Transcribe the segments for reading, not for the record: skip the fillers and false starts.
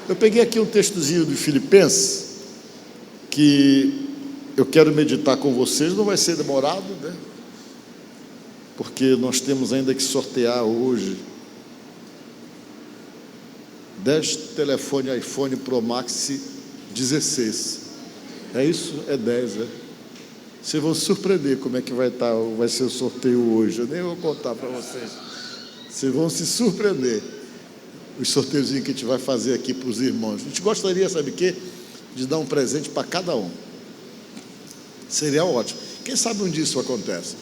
Eu peguei aqui um textozinho de Filipenses, que eu quero meditar com vocês, não vai ser demorado, né? Porque nós temos ainda que sortear hoje 10 telefone iPhone Pro Max 16. É isso? É 10, né? Vocês vão se surpreender como é que vai ser o sorteio hoje. Eu nem vou contar para vocês. Vocês vão se surpreender. Os sorteiozinhos que a gente vai fazer aqui para os irmãos. A gente gostaria, sabe o quê? De dar um presente para cada um. Seria ótimo. Quem sabe um dia isso acontece.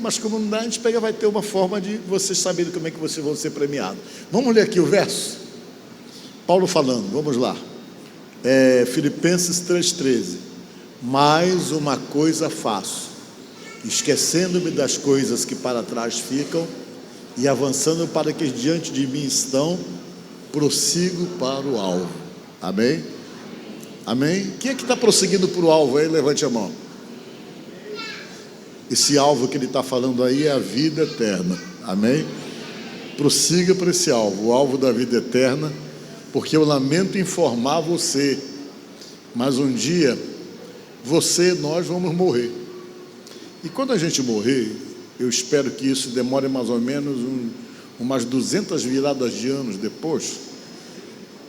Mas como não dá, a gente vai ter uma forma de vocês saberem como é que vocês vão ser premiados. Vamos ler aqui o verso? Paulo falando, vamos lá. Filipenses 3,13. Mais uma coisa faço, esquecendo-me das coisas que para trás ficam e avançando para que diante de mim estão, prossigo para o alvo. Amém? Amém? Quem é que está prosseguindo para o alvo aí? Levante a mão. Esse alvo que ele está falando aí é a vida eterna. Amém? Prossiga para esse alvo, o alvo da vida eterna, porque eu lamento informar você, mas um dia nós vamos morrer. E quando a gente morrer, eu espero que isso demore mais ou menos umas 200 viradas de anos depois.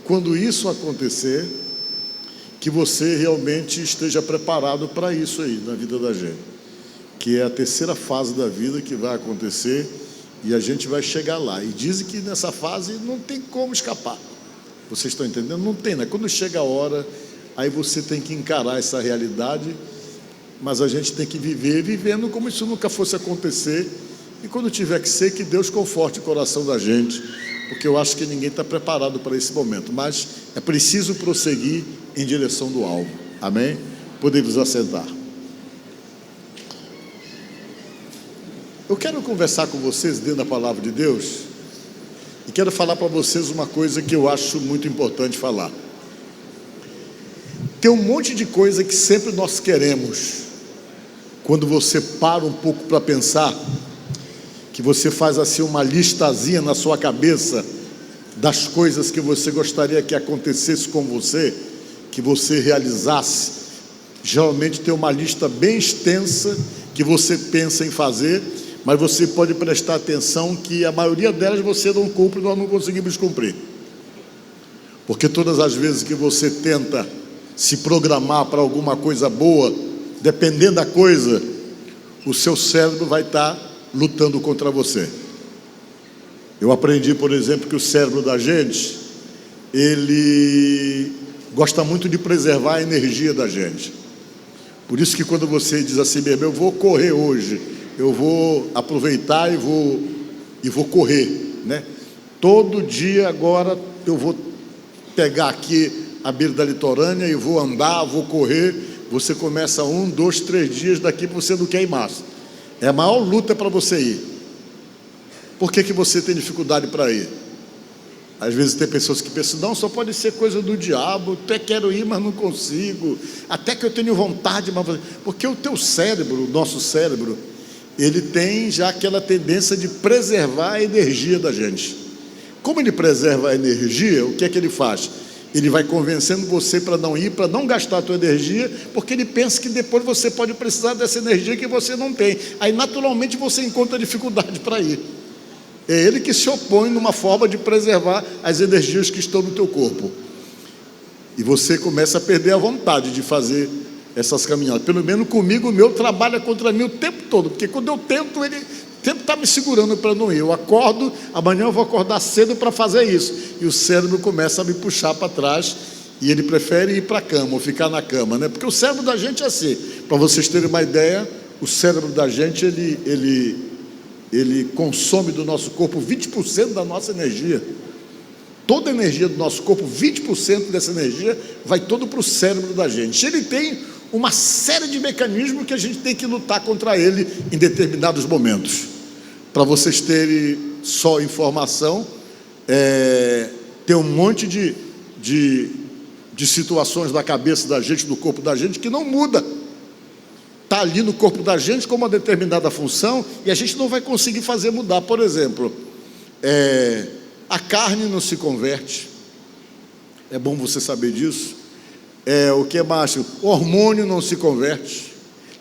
Quando isso acontecer, que você realmente esteja preparado para isso aí na vida da gente, que é a terceira fase da vida que vai acontecer e a gente vai chegar lá. E dizem que nessa fase não tem como escapar. Vocês estão entendendo? Não tem, né? Quando chega a hora, aí você tem que encarar essa realidade, mas a gente tem que viver vivendo como se nunca fosse acontecer, e quando tiver que ser, que Deus conforte o coração da gente, porque eu acho que ninguém está preparado para esse momento, mas é preciso prosseguir em direção do alvo. Amém? Podemos assentar. Eu quero conversar com vocês dentro da palavra de Deus, e quero falar para vocês uma coisa que eu acho muito importante falar. Tem um monte de coisa que sempre nós queremos. Quando você para um pouco para pensar, que você faz assim uma listazinha na sua cabeça das coisas que você gostaria que acontecesse com você, que você realizasse. Geralmente tem uma lista bem extensa que você pensa em fazer, mas você pode prestar atenção que a maioria delas você não cumpre, nós não conseguimos cumprir. Porque todas as vezes que você tenta se programar para alguma coisa boa, dependendo da coisa, o seu cérebro vai estar lutando contra você. Eu aprendi, por exemplo, que o cérebro da gente, ele gosta muito de preservar a energia da gente. Por isso que quando você diz assim, eu vou correr hoje, eu vou aproveitar e vou correr, né? Todo dia agora eu vou pegar aqui à beira da litorânea e vou andar, vou correr. Você começa 1, 2, 3 dias daqui, você não quer ir mais. É a maior luta para você ir. Por que você tem dificuldade para ir? Às vezes tem pessoas que pensam, não, só pode ser coisa do diabo, até quero ir, mas não consigo, até que eu tenho vontade, mas... Porque o teu cérebro, o nosso cérebro, ele tem já aquela tendência de preservar a energia da gente. Como ele preserva a energia, o que é que ele faz? Ele vai convencendo você para não ir, para não gastar a tua energia, porque ele pensa que depois você pode precisar dessa energia que você não tem. Aí naturalmente você encontra dificuldade para ir. É ele que se opõe numa forma de preservar as energias que estão no teu corpo. E você começa a perder a vontade de fazer essas caminhadas. Pelo menos comigo, o meu trabalha contra mim o tempo todo, porque quando eu tento, ele sempre está me segurando para não ir. Eu acordo, amanhã eu vou acordar cedo para fazer isso. E o cérebro começa a me puxar para trás, e ele prefere ir para a cama, ou ficar na cama, né? Porque o cérebro da gente é assim. Para vocês terem uma ideia, o cérebro da gente, ele consome do nosso corpo 20% da nossa energia. Toda a energia do nosso corpo, 20% dessa energia, vai todo para o cérebro da gente. Ele tem uma série de mecanismos que a gente tem que lutar contra ele em determinados momentos. Para vocês terem só informação, tem um monte de situações da cabeça da gente, do corpo da gente, que não muda. Está ali no corpo da gente com uma determinada função e a gente não vai conseguir fazer mudar. Por exemplo, a carne não se converte, É bom você saber disso. O que mais? Hormônio não se converte,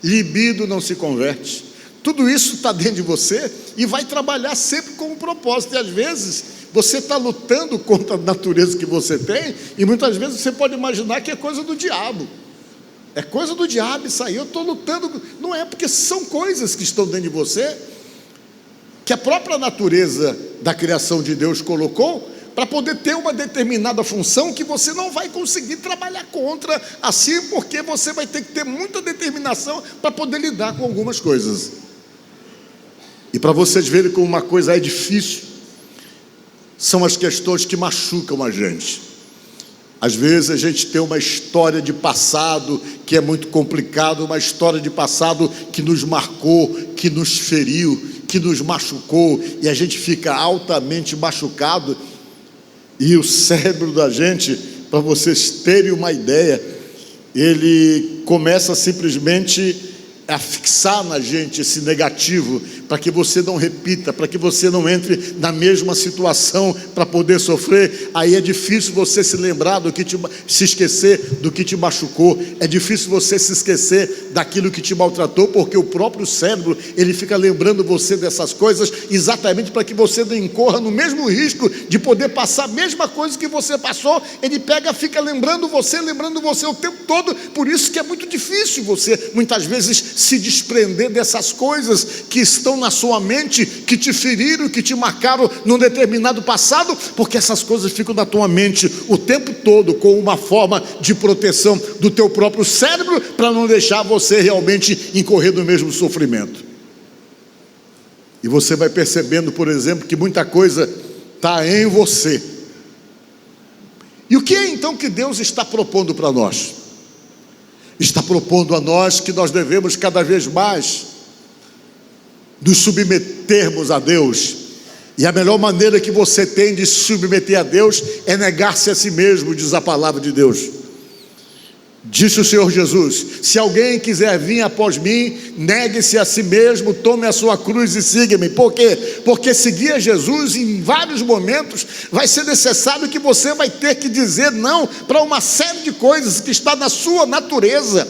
libido não se converte. Tudo isso está dentro de você e vai trabalhar sempre com um propósito. E às vezes você está lutando contra a natureza que você tem, e muitas vezes você pode imaginar que é coisa do diabo. É coisa do diabo isso aí, eu estou lutando. Não é, porque são coisas que estão dentro de você, que a própria natureza da criação de Deus colocou, para poder ter uma determinada função que você não vai conseguir trabalhar contra, assim, porque você vai ter que ter muita determinação para poder lidar com algumas coisas. E para vocês verem como uma coisa é difícil, são as questões que machucam a gente. Às vezes a gente tem uma história de passado que é muito complicado, uma história de passado que nos marcou, que nos feriu, que nos machucou, e a gente fica altamente machucado. E o cérebro da gente, para vocês terem uma ideia, ele começa simplesmente a fixar na gente esse negativo, para que você não repita, para que você não entre na mesma situação para poder sofrer. Aí é difícil você se lembrar se esquecer do que te machucou, é difícil você se esquecer daquilo que te maltratou, porque o próprio cérebro, ele fica lembrando você dessas coisas, exatamente para que você não incorra no mesmo risco de poder passar a mesma coisa que você passou. Ele fica lembrando você o tempo todo. Por isso que é muito difícil você, muitas vezes, se desprender dessas coisas que estão na sua mente, que te feriram, que te marcaram num determinado passado, porque essas coisas ficam na tua mente o tempo todo, com uma forma de proteção do teu próprio cérebro, para não deixar você realmente incorrer no mesmo sofrimento. E você vai percebendo, por exemplo, que muita coisa está em você. E o que é então que Deus está propondo para nós? Está propondo a nós que nós devemos cada vez mais nos submetermos a Deus. E a melhor maneira que você tem de se submeter a Deus é negar-se a si mesmo, diz a palavra de Deus. Disse o Senhor Jesus: se alguém quiser vir após mim, negue-se a si mesmo, tome a sua cruz e siga-me. Por quê? Porque seguir a Jesus, em vários momentos, vai ser necessário que você vai ter que dizer não para uma série de coisas que está na sua natureza,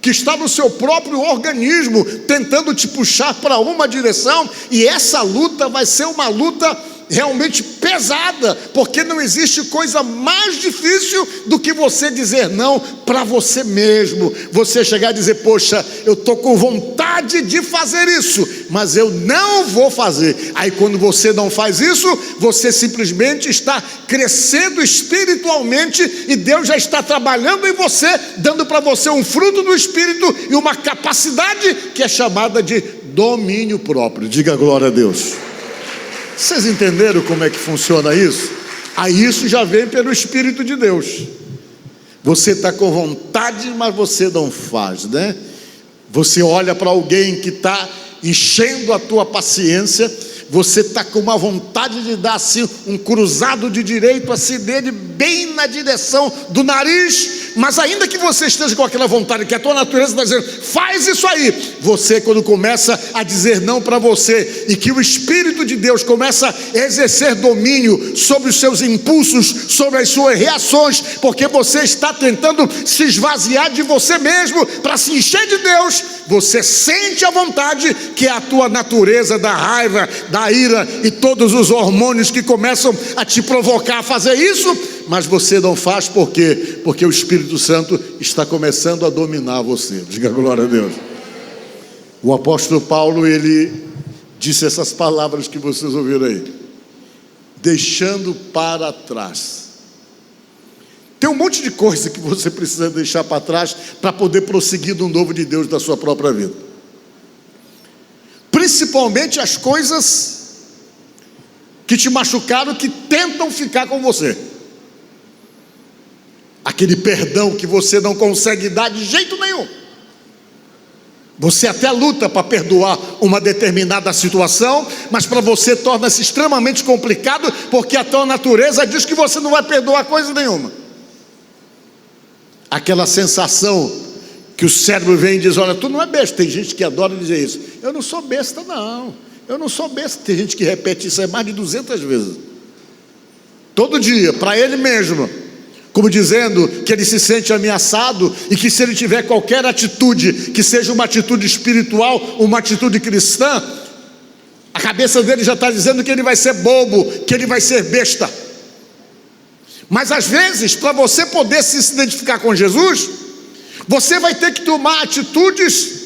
que está no seu próprio organismo, tentando te puxar para uma direção. E essa luta vai ser uma luta realmente pesada, porque não existe coisa mais difícil do que você dizer não para você mesmo. Você chegar a dizer: poxa, eu estou com vontade de fazer isso, mas eu não vou fazer. Aí quando você não faz isso, você simplesmente está crescendo espiritualmente, e Deus já está trabalhando em você, dando para você um fruto do Espírito e uma capacidade que é chamada de domínio próprio. Diga glória a Deus. Vocês entenderam como é que funciona isso? Aí isso já vem pelo Espírito de Deus. Você está com vontade, mas você não faz, né? Você olha para alguém que está enchendo a tua paciência, você está com uma vontade de dar assim um cruzado de direito assim dele, bem na direção do nariz, mas ainda que você esteja com aquela vontade, que a tua natureza está dizendo: faz isso aí, você, quando começa a dizer não para você, e que o Espírito de Deus começa a exercer domínio sobre os seus impulsos, sobre as suas reações, porque você está tentando se esvaziar de você mesmo para se encher de Deus, você sente a vontade, que é a tua natureza da raiva, da ira e todos os hormônios que começam a te provocar a fazer isso, mas você não faz. Por quê? Porque o Espírito Santo está começando a dominar você. Diga glória a Deus. O apóstolo Paulo, ele disse essas palavras que vocês ouviram aí: deixando para trás. Tem um monte de coisa que você precisa deixar para trás para poder prosseguir no novo de Deus da sua própria vida. Principalmente as coisas que te machucaram, que tentam ficar com você. Aquele perdão que você não consegue dar de jeito nenhum. Você até luta para perdoar uma determinada situação, mas para você torna-se extremamente complicado, porque a tua natureza diz que você não vai perdoar coisa nenhuma. Aquela sensação que o cérebro vem e diz: olha, tu não é besta. Tem gente que adora dizer isso. Eu não sou besta, não. Eu não sou besta. Tem gente que repete isso mais de 200 vezes. Todo dia, para ele mesmo. como dizendo que ele se sente ameaçado e que se ele tiver qualquer atitude, que seja uma atitude espiritual, uma atitude cristã, a cabeça dele já está dizendo que ele vai ser bobo, que ele vai ser besta. Mas às vezes, para você poder se identificar com Jesus, você vai ter que tomar atitudes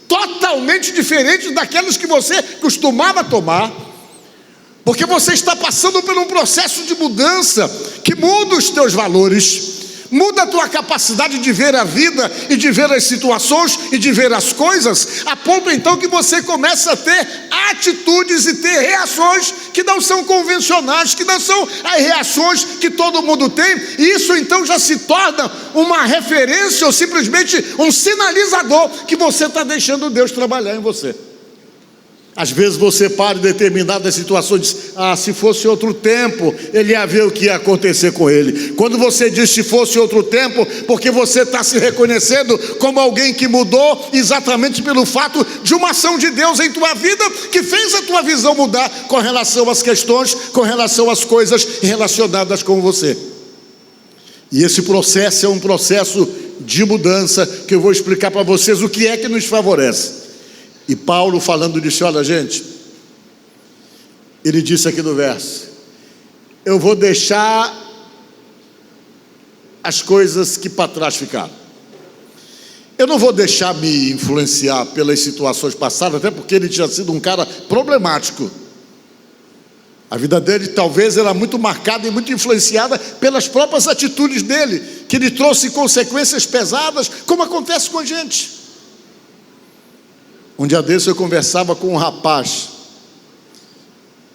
totalmente diferentes daquelas que você costumava tomar, porque você está passando por um processo de mudança que muda os teus valores, muda a tua capacidade de ver a vida e de ver as situações e de ver as coisas, a ponto então que você começa a ter atitudes e ter reações que não são convencionais, que não são as reações que todo mundo tem, e isso então já se torna uma referência ou simplesmente um sinalizador que você está deixando Deus trabalhar em você. Às vezes você para em determinadas situações e diz: se fosse outro tempo, ele ia ver o que ia acontecer com ele. Quando você diz se fosse outro tempo, porque você está se reconhecendo como alguém que mudou exatamente pelo fato de uma ação de Deus em tua vida, que fez a tua visão mudar com relação às questões, com relação às coisas relacionadas com você. E esse processo é um processo de mudança, que eu vou explicar para vocês o que é que nos favorece. E Paulo falando disso, olha gente, ele disse aqui no verso: eu vou deixar as coisas que para trás ficaram. Eu não vou deixar me influenciar pelas situações passadas, até porque ele tinha sido um cara problemático. A vida dele talvez era muito marcada e muito influenciada pelas próprias atitudes dele, que lhe trouxe consequências pesadas, como acontece com a gente. Um dia desse eu conversava com um rapaz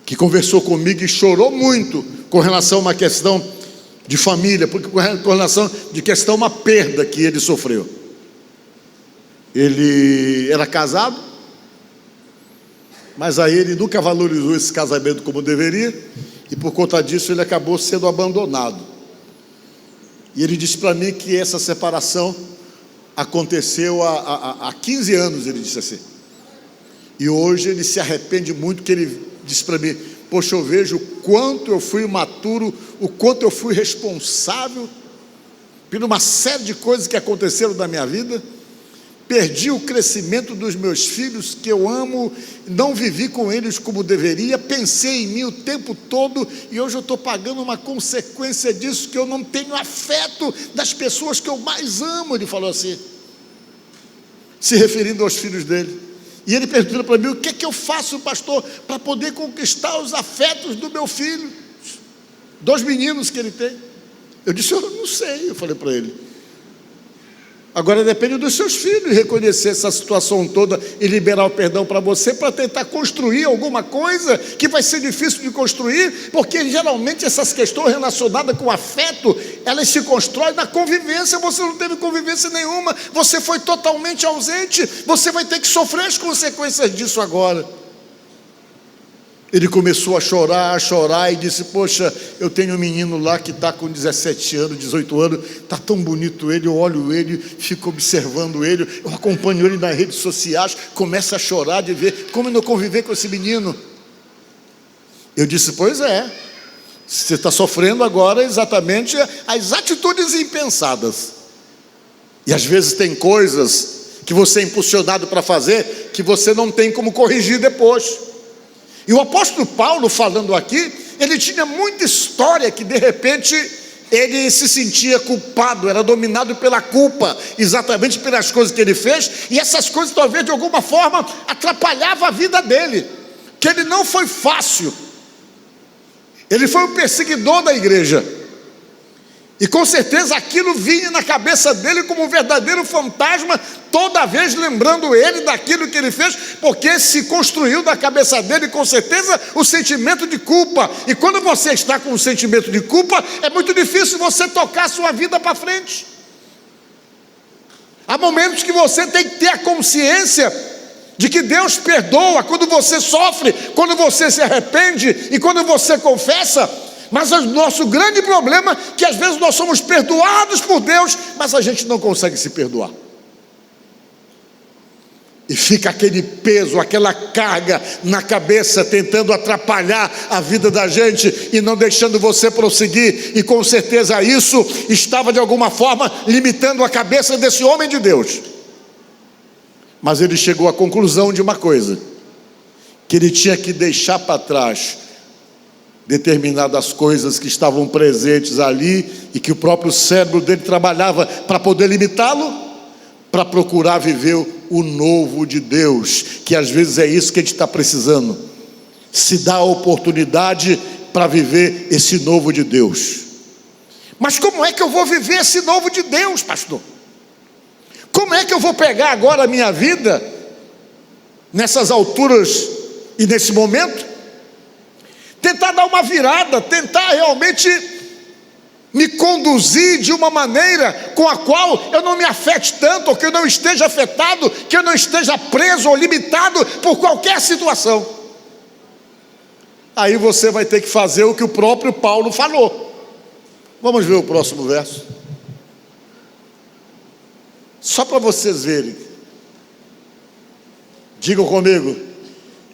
que conversou comigo e chorou muito com relação a uma questão de família, porque com relação de questão uma perda que ele sofreu. Ele era casado, mas aí ele nunca valorizou esse casamento como deveria, e por conta disso ele acabou sendo abandonado. E ele disse para mim que essa separação aconteceu há 15 anos, ele disse assim. E hoje ele se arrepende muito, que ele disse para mim: poxa, eu vejo o quanto eu fui imaturo, o quanto eu fui responsável por uma série de coisas que aconteceram na minha vida. Perdi o crescimento dos meus filhos, que eu amo, não vivi com eles como deveria, pensei em mim o tempo todo, e hoje eu estou pagando uma consequência disso, que eu não tenho afeto das pessoas que eu mais amo. Ele falou assim, se referindo aos filhos dele. E ele perguntou para mim: o que é que eu faço, pastor, para poder conquistar os afetos do meu filho? 2 meninos que ele tem. Eu disse: eu não sei. Eu falei para ele: agora depende dos seus filhos reconhecer essa situação toda e liberar o perdão para você, para tentar construir alguma coisa que vai ser difícil de construir, porque geralmente essas questões relacionadas com afeto, elas se constroem na convivência. Você não teve convivência nenhuma, você foi totalmente ausente, você vai ter que sofrer as consequências disso agora. Ele começou a chorar e disse: poxa, eu tenho um menino lá que está com 17 anos, 18 anos, está tão bonito ele, eu olho ele, fico observando ele, eu acompanho ele nas redes sociais, começo a chorar de ver como eu não conviver com esse menino. Eu disse: pois é, você está sofrendo agora exatamente as atitudes impensadas. E às vezes tem coisas que você é impulsionado para fazer, que você não tem como corrigir depois. E o apóstolo Paulo, falando aqui, ele tinha muita história que de repente ele se sentia culpado, era dominado pela culpa, exatamente pelas coisas que ele fez, e essas coisas talvez de alguma forma atrapalhavam a vida dele, que ele não foi fácil. Ele foi um perseguidor da igreja, e com certeza aquilo vinha na cabeça dele como um verdadeiro fantasma, toda vez lembrando ele daquilo que ele fez, porque se construiu na cabeça dele com certeza o sentimento de culpa. E quando você está com um sentimento de culpa, é muito difícil você tocar a sua vida para frente. Há momentos que você tem que ter a consciência de que Deus perdoa quando você sofre, quando você se arrepende e quando você confessa. Mas o nosso grande problema é que às vezes nós somos perdoados por Deus, mas a gente não consegue se perdoar. E fica aquele peso, aquela carga na cabeça, tentando atrapalhar a vida da gente e não deixando você prosseguir. E com certeza isso estava de alguma forma limitando a cabeça desse homem de Deus. Mas ele chegou à conclusão de uma coisa: que ele tinha que deixar para trás determinadas coisas que estavam presentes ali e que o próprio cérebro dele trabalhava para poder limitá-lo, para procurar viver o novo de Deus, que às vezes é isso que a gente está precisando, se dar a oportunidade para viver esse novo de Deus. Mas como é que eu vou viver esse novo de Deus, pastor? Como é que eu vou pegar agora a minha vida, nessas alturas e nesse momento, tentar dar uma virada, tentar realmente me conduzir de uma maneira com a qual eu não me afete tanto, ou que eu não esteja afetado, que eu não esteja preso ou limitado por qualquer situação? Aí você vai ter que fazer o que o próprio Paulo falou. Vamos ver o próximo verso, só para vocês verem. Digam comigo: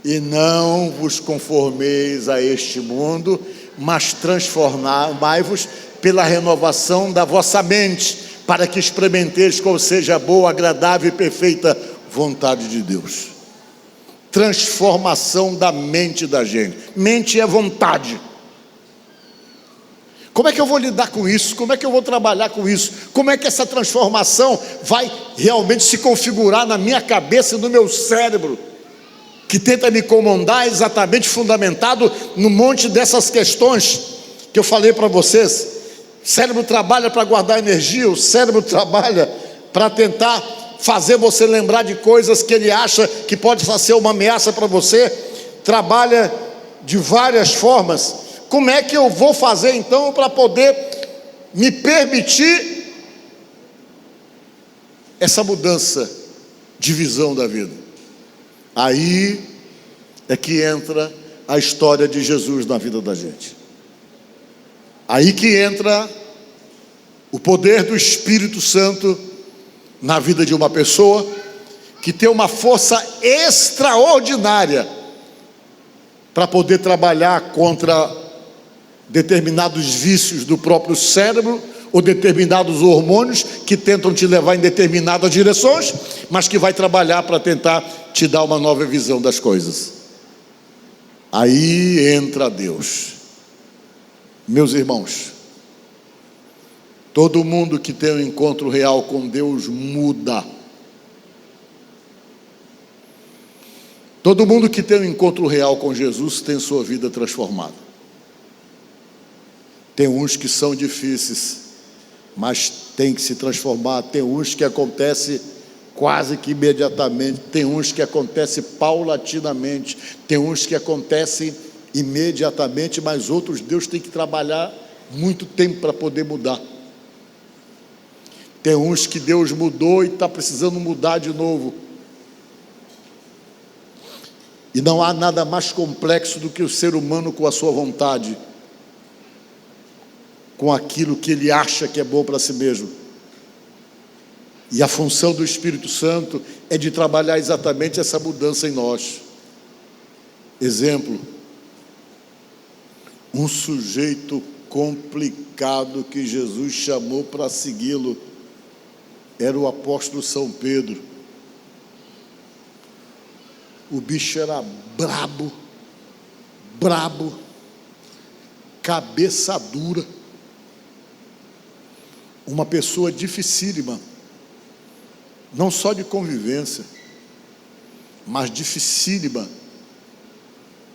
e não vos conformeis a este mundo, mas transformai-vos pela renovação da vossa mente, para que experimenteis qual seja a boa, agradável e perfeita vontade de Deus. Transformação da mente da gente. Mente é vontade. Como é que eu vou lidar com isso? Como é que eu vou trabalhar com isso? Como é que essa transformação vai realmente se configurar na minha cabeça e no meu cérebro, que tenta me comandar, exatamente fundamentado num monte dessas questões que eu falei para vocês? O cérebro trabalha para guardar energia, o cérebro trabalha para tentar fazer você lembrar de coisas que ele acha que pode ser uma ameaça para você, trabalha de várias formas. Como é que eu vou fazer então para poder me permitir essa mudança de visão da vida? Aí é que entra a história de Jesus na vida da gente. Aí que entra o poder do Espírito Santo na vida de uma pessoa que tem uma força extraordinária para poder trabalhar contra determinados vícios do próprio cérebro, ou determinados hormônios que tentam te levar em determinadas direções, mas que vai trabalhar para tentar te dar uma nova visão das coisas. Aí entra Deus. Meus irmãos, todo mundo que tem um encontro real com Deus muda. Todo mundo que tem um encontro real com Jesus tem sua vida transformada. Tem uns que são difíceis, mas tem que se transformar. Tem uns que acontece quase que imediatamente, tem uns que acontece paulatinamente, tem uns que acontecem imediatamente, mas outros Deus tem que trabalhar muito tempo para poder mudar. Tem uns que Deus mudou e está precisando mudar de novo. E não há nada mais complexo do que o ser humano com a sua vontade, com aquilo que ele acha que é bom para si mesmo. E a função do Espírito Santo é de trabalhar exatamente essa mudança em nós. Exemplo: um sujeito complicado que Jesus chamou para segui-lo era o apóstolo São Pedro. O bicho era brabo, cabeça dura, uma pessoa dificílima, não só de convivência, mas dificílima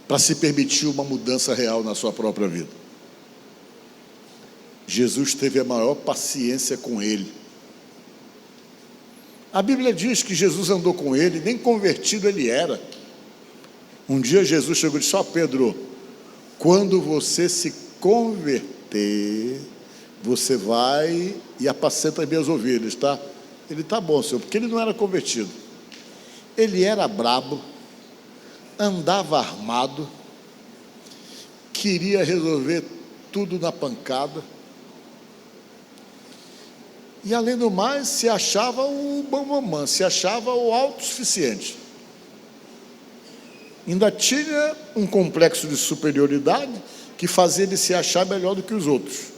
para se permitir uma mudança real na sua própria vida. Jesus teve a maior paciência com ele. A Bíblia diz que Jesus andou com ele, nem convertido ele era. Um dia Jesus chegou e disse: ó Pedro, quando você se converter, você vai e apacenta as minhas ovelhas, tá? Ele: tá bom, senhor, porque ele não era convertido. Ele era brabo, andava armado, queria resolver tudo na pancada. E além do mais, se achava o bambambam, se achava o autossuficiente. Ainda tinha um complexo de superioridade que fazia ele se achar melhor do que os outros.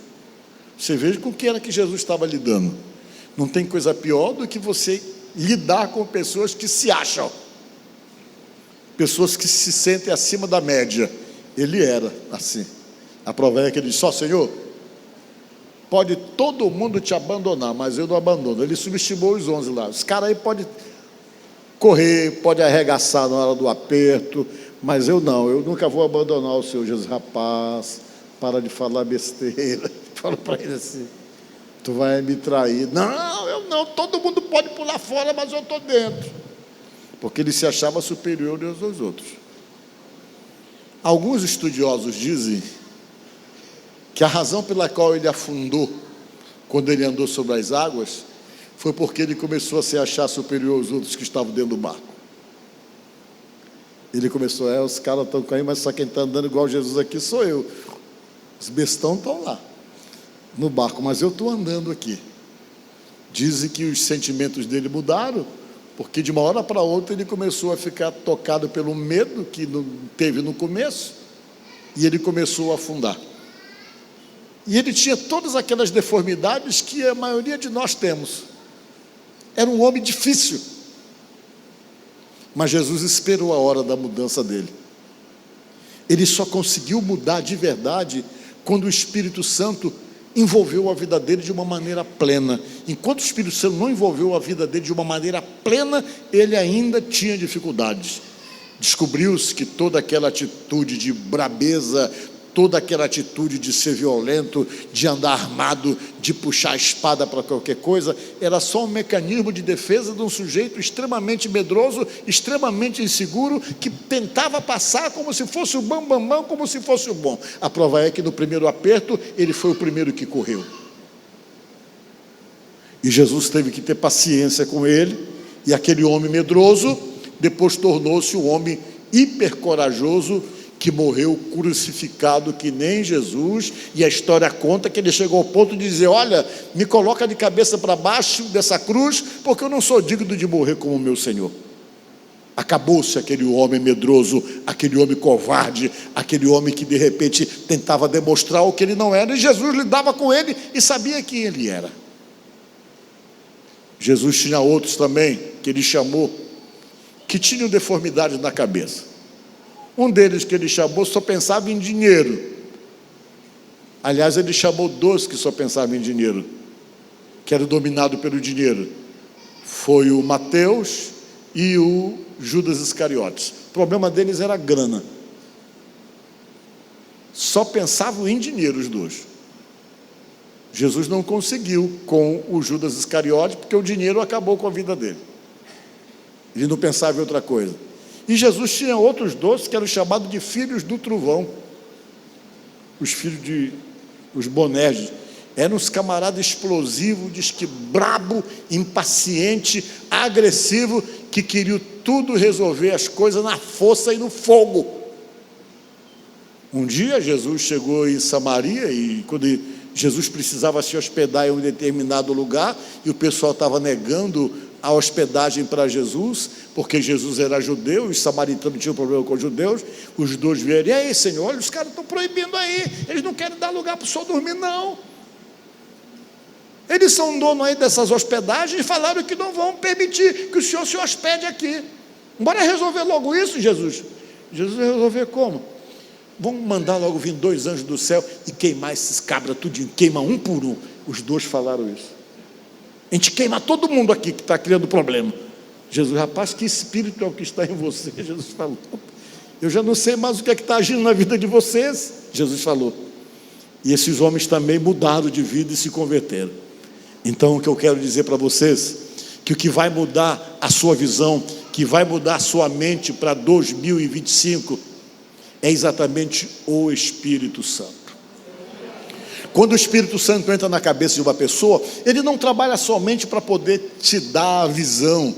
Você veja com o que era que Jesus estava lidando. Não tem coisa pior do que você lidar com pessoas que se acham, pessoas que se sentem acima da média. Ele era assim. A prova é que ele disse: só, Senhor, pode todo mundo te abandonar, mas eu não abandono. Ele subestimou os 11 lá. Os caras aí podem correr, pode arregaçar na hora do aperto, mas eu não, eu nunca vou abandonar o Senhor. Jesus: rapaz, para de falar besteira. Fala para ele assim: tu vai me trair. Não, eu não, todo mundo pode pular fora, mas eu estou dentro. Porque ele se achava superior aos outros. Alguns estudiosos dizem que a razão pela qual ele afundou quando ele andou sobre as águas foi porque ele começou a se achar superior aos outros que estavam dentro do barco. Ele começou: os caras estão caindo, mas só quem está andando igual Jesus aqui sou eu. Os bestão estão lá no barco, mas eu estou andando aqui. Dizem que os sentimentos dele mudaram, porque de uma hora para outra ele começou a ficar tocado pelo medo que teve no começo, e ele começou a afundar. E ele tinha todas aquelas deformidades que a maioria de nós temos. Era um homem difícil. Mas Jesus esperou a hora da mudança dele. Ele só conseguiu mudar de verdade quando o Espírito Santo envolveu a vida dele de uma maneira plena. Enquanto o Espírito Santo não envolveu a vida dele de uma maneira plena, ele ainda tinha dificuldades. Descobriu-se que toda aquela atitude de brabeza, toda aquela atitude de ser violento, de andar armado, de puxar a espada para qualquer coisa, era só um mecanismo de defesa de um sujeito extremamente medroso, extremamente inseguro, que tentava passar como se fosse o bambambam, como se fosse o bom. A prova é que no primeiro aperto, ele foi o primeiro que correu. E Jesus teve que ter paciência com ele, e aquele homem medroso depois tornou-se um homem hipercorajoso, que morreu crucificado que nem Jesus. E a história conta que ele chegou ao ponto de dizer: olha, me coloca de cabeça para baixo dessa cruz, porque eu não sou digno de morrer como meu Senhor. Acabou-se aquele homem medroso, aquele homem covarde, aquele homem que de repente tentava demonstrar o que ele não era, e Jesus lidava com ele e sabia quem ele era. Jesus tinha outros também, que ele chamou, que tinham deformidade na cabeça. Um deles que ele chamou só pensava em dinheiro. Aliás, ele chamou 2 que só pensavam em dinheiro, que era dominado pelo dinheiro. Foi o Mateus e o Judas Iscariotes. O problema deles era a grana. Só pensavam em dinheiro os 2. Jesus não conseguiu com o Judas Iscariotes, porque o dinheiro acabou com a vida dele. Ele não pensava em outra coisa. E Jesus tinha outros 2 que eram chamados de filhos do trovão. Os filhos os Boanerges. Eram uns camaradas explosivos, diz que brabo, impaciente, agressivo, que queriam tudo resolver as coisas na força e no fogo. Um dia Jesus chegou em Samaria, e quando Jesus precisava se hospedar em um determinado lugar, e o pessoal estava negando a hospedagem para Jesus, porque Jesus era judeu, e os samaritanos tinham problema com os judeus. Os 2 vieram: e aí, Senhor, olha, os caras estão proibindo aí, eles não querem dar lugar para o senhor dormir, não. Eles são dono aí dessas hospedagens e falaram que não vão permitir que o senhor se hospede aqui. Bora resolver logo isso, Jesus. Jesus vai resolver como? Vamos mandar logo vir 2 anjos do céu e queimar esses cabras tudinho, queima um por um. Os 2 falaram isso. A gente queima todo mundo aqui que está criando problema. Jesus: rapaz, que espírito é o que está em você? Jesus falou: eu já não sei mais o que é que está agindo na vida de vocês. Jesus falou. E esses homens também mudaram de vida e se converteram. Então, o que eu quero dizer para vocês, que o que vai mudar a sua visão, que vai mudar a sua mente para 2025, é exatamente o Espírito Santo. Quando o Espírito Santo entra na cabeça de uma pessoa, ele não trabalha somente para poder te dar a visão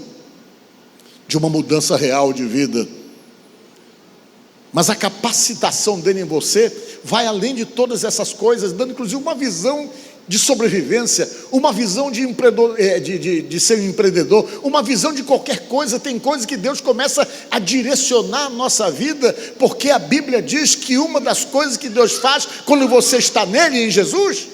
de uma mudança real de vida, mas a capacitação dele em você vai além de todas essas coisas, dando inclusive uma visão de sobrevivência, uma visão de ser um empreendedor, uma visão de qualquer coisa. Tem coisas que Deus começa a direcionar a nossa vida, porque a Bíblia diz que uma das coisas que Deus faz quando você está nele, em Jesus,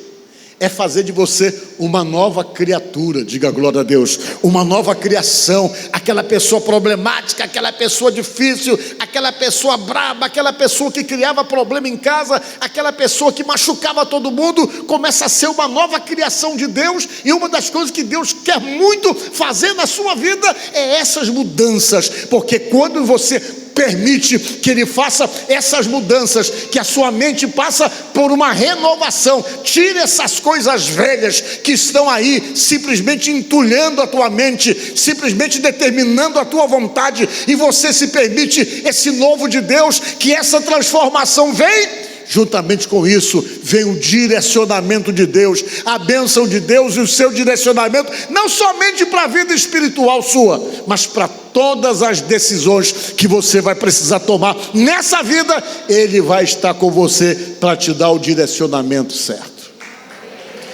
é fazer de você uma nova criatura. Diga glória a Deus. Uma nova criação. Aquela pessoa problemática, aquela pessoa difícil, aquela pessoa braba, aquela pessoa que criava problema em casa, aquela pessoa que machucava todo mundo, começa a ser uma nova criação de Deus. E uma das coisas que Deus quer muito fazer na sua vida é essas mudanças, porque quando você permite que Ele faça essas mudanças, que a sua mente passa por uma renovação, tire essas coisas velhas que estão aí simplesmente entulhando a tua mente, simplesmente determinando a tua vontade, e você se permite esse novo de Deus, que essa transformação vem. Juntamente com isso vem o direcionamento de Deus, a bênção de Deus e o seu direcionamento, não somente para a vida espiritual sua, mas para todas as decisões que você vai precisar tomar nessa vida. Ele vai estar com você para te dar o direcionamento certo.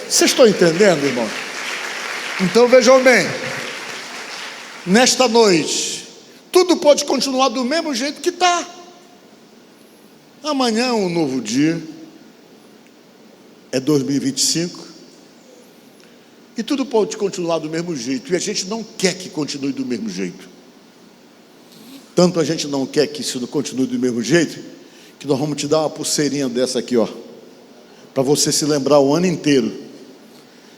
Vocês estão entendendo, irmão? Então vejam bem, nesta noite tudo pode continuar do mesmo jeito que está. Amanhã é um novo dia, é 2025, e tudo pode continuar do mesmo jeito, e a gente não quer que continue do mesmo jeito. Tanto a gente não quer que isso continue do mesmo jeito, que nós vamos te dar uma pulseirinha dessa aqui, ó, para você se lembrar o ano inteiro.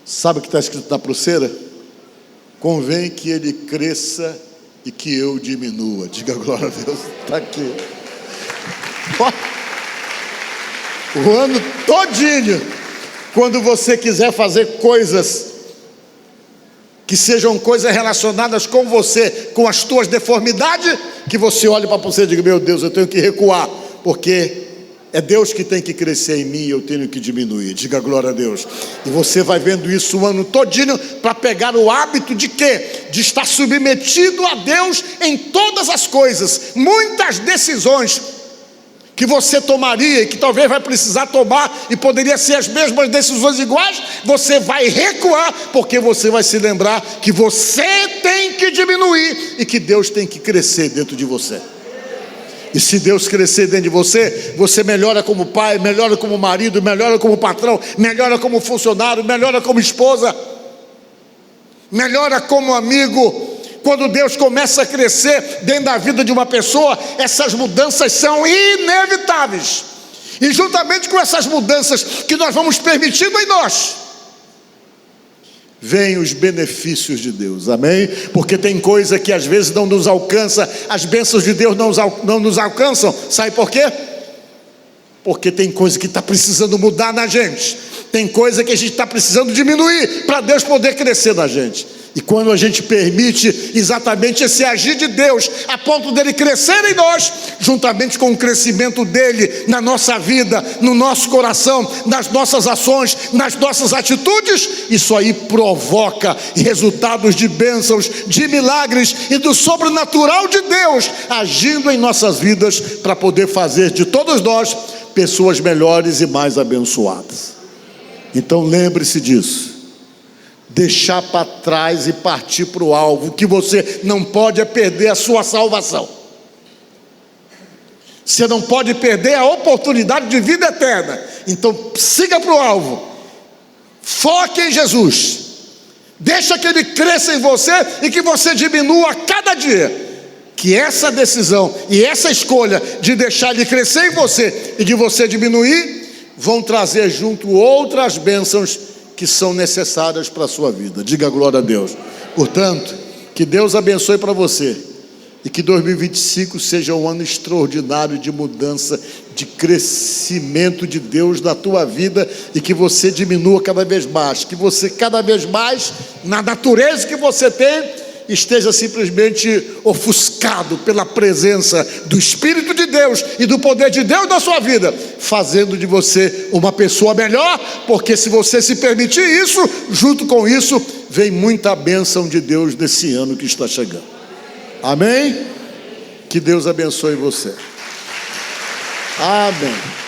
Sabe o que está escrito na pulseira? Convém que ele cresça e que eu diminua. Diga glória a Deus. Está aqui. O ano todinho, quando você quiser fazer coisas que sejam coisas relacionadas com você, com as tuas deformidades, que você olhe para você e diga: meu Deus, eu tenho que recuar, porque é Deus que tem que crescer em mim e eu tenho que diminuir. Diga glória a Deus. E você vai vendo isso o ano todinho, para pegar o hábito de quê? De estar submetido a Deus em todas as coisas. Muitas decisões que você tomaria e que talvez vai precisar tomar, e poderia ser as mesmas decisões iguais, você vai recuar, porque você vai se lembrar que você tem que diminuir e que Deus tem que crescer dentro de você. E se Deus crescer dentro de você, você melhora como pai, melhora como marido, melhora como patrão, melhora como funcionário, melhora como esposa, melhora como amigo. Quando Deus começa a crescer dentro da vida de uma pessoa, essas mudanças são inevitáveis. E juntamente com essas mudanças que nós vamos permitindo em nós, vêm os benefícios de Deus, amém? Porque tem coisa que às vezes não nos alcança, as bênçãos de Deus não nos alcançam. Sabe por quê? Porque tem coisa que está precisando mudar na gente, tem coisa que a gente está precisando diminuir, para Deus poder crescer na gente. E quando a gente permite exatamente esse agir de Deus, a ponto dele crescer em nós, juntamente com o crescimento dele na nossa vida, no nosso coração, nas nossas ações, nas nossas atitudes, isso aí provoca resultados de bênçãos, de milagres e do sobrenatural de Deus agindo em nossas vidas, para poder fazer de todos nós pessoas melhores e mais abençoadas. Então lembre-se disso. Deixar para trás e partir para o alvo. O que você não pode é perder a sua salvação. Você não pode perder a oportunidade de vida eterna. Então siga para o alvo. Foque em Jesus. Deixa que Ele cresça em você e que você diminua a cada dia. Que essa decisão e essa escolha de deixar Ele crescer em você e de você diminuir, vão trazer junto outras bênçãos que são necessárias para a sua vida. Diga glória a Deus. Portanto, que Deus abençoe para você, e que 2025 seja um ano extraordinário de mudança, de crescimento de Deus na tua vida, e que você diminua cada vez mais, que você cada vez mais, na natureza que você tem, esteja simplesmente ofuscado pela presença do Espírito de Deus e do poder de Deus na sua vida, fazendo de você uma pessoa melhor, porque se você se permitir isso, junto com isso, vem muita bênção de Deus nesse ano que está chegando. Amém? Que Deus abençoe você. Amém.